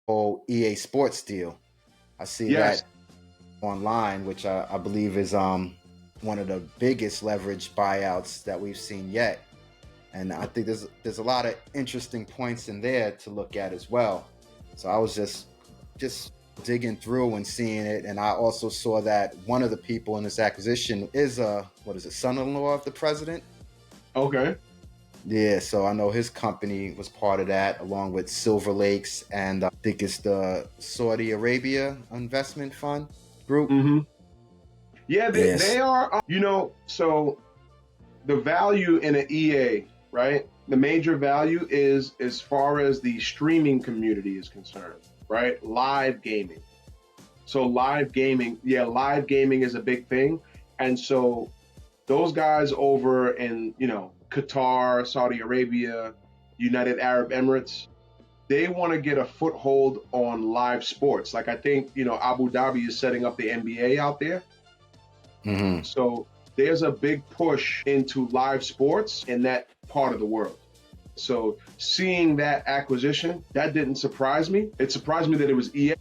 whole EA Sports deal. I see Yes. that online, which I believe is one of the biggest leverage buyouts that we've seen yet. And I think there's a lot of interesting points in there to look at as well. So I was just digging through and seeing it, and I also saw that one of the people in this acquisition is what is it, son-in-law of the president? Okay. Yeah, so I know his company was part of that, along with Silver Lakes, and I think it's the Saudi Arabia Investment Fund Group. Mm-hmm. Yeah, they Yes. are, so the value in an EA, right? The major value is as far as the streaming community is concerned, right? Live gaming. So live gaming is a big thing. And so those guys over in, Qatar, Saudi Arabia, United Arab Emirates, they want to get a foothold on live sports. Like I think, Abu Dhabi is setting up the NBA out there. Mm-hmm. So there's a big push into live sports in that part of the world. So seeing that acquisition, that didn't surprise me. It surprised me that it was EA,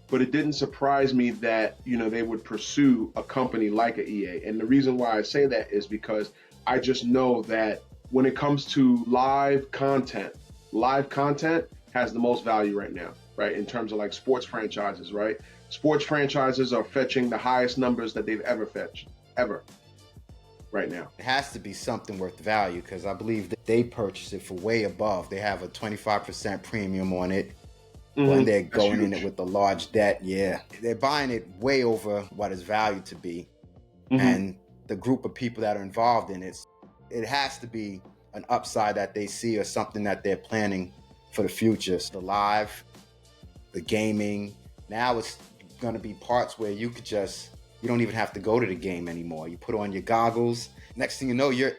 but it didn't surprise me that, they would pursue a company like a EA. And the reason why I say that is because I just know that when it comes to live content has the most value right now, right? In terms of like sports franchises, right? Sports franchises are fetching the highest numbers that they've ever fetched, ever, right now. It has to be something worth value because I believe that they purchased it for way above. They have a 25% premium on it. When they're That's going in it huge. with the large debt, yeah, they're buying it way over what it's valued to be. hmm And the group of people that are involved in it has to be an upside that they see or something that they're planning for the future. So the live, the gaming, now it's going to be parts where you don't even have to go to the game anymore. You put on your goggles. Next thing you know, you're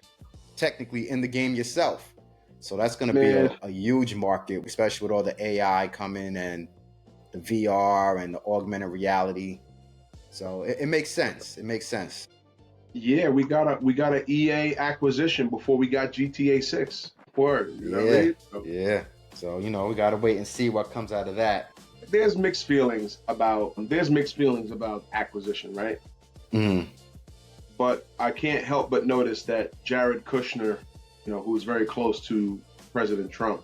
technically in the game yourself. So that's going to be Man, a huge market, especially with all the AI coming and the VR and the augmented reality. So it makes sense. It makes sense. yeah, we got a EA acquisition before we got GTA 6. Word, you know what I Yeah, mean? So yeah. So we got to wait and see what comes out of that. there's mixed feelings about acquisition, right? Mm, But I can't help but notice that Jared Kushner, who is very close to President Trump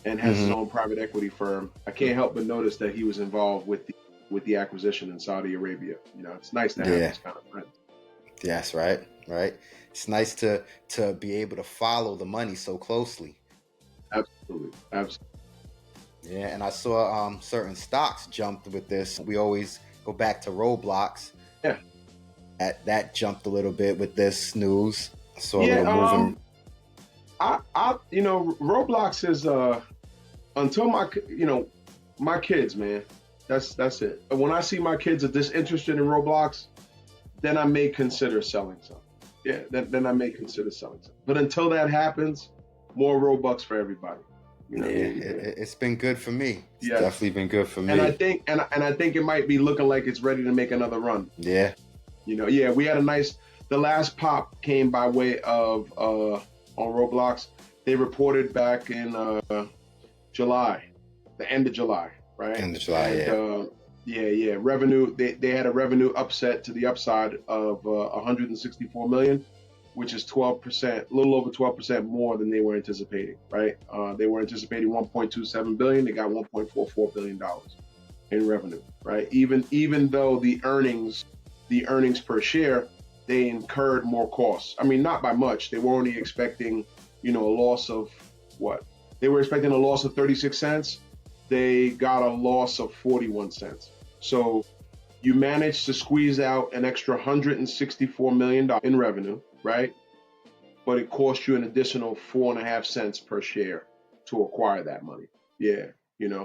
and has his hmm own private equity firm, I can't help but notice that he was involved with the acquisition in Saudi Arabia. It's nice to have Yeah, these kind of friends. yes, right, right. It's nice to be able to follow the money so closely. Absolutely, absolutely. Yeah, and I saw certain stocks jumped with this. We always go back to Roblox. Yeah, That jumped a little bit with this news. I saw a yeah. little moving. Roblox is until my kids, man. That's it. When I see my kids are disinterested in Roblox, then I may consider selling some. Yeah, then I may consider selling some. But until that happens, more Robux for everybody. You know what I Yeah, mean? Yeah. it's been good for me. It's Yes. definitely been good for And I me. think and I think it might be looking like it's ready to make another run. Yeah. Yeah, we had a nice. The last pop came by way of on Roblox. They reported back in July, the end of July, right? End of July, And yeah. yeah, revenue. They had a revenue upset to the upside of 164 million, which is 12%, a little over 12% more than they were anticipating, right? They were anticipating 1.27 billion. They got 1.44 billion dollars in revenue, right? Even though the earnings per share, they incurred more costs. I mean, not by much. They were only expecting, a loss of what? They were expecting a loss of 36 cents. They got a loss of 41 cents. So you managed to squeeze out an extra $164 million in revenue, right? But it cost you an additional 4.5 cents per share to acquire that money. Yeah, you know.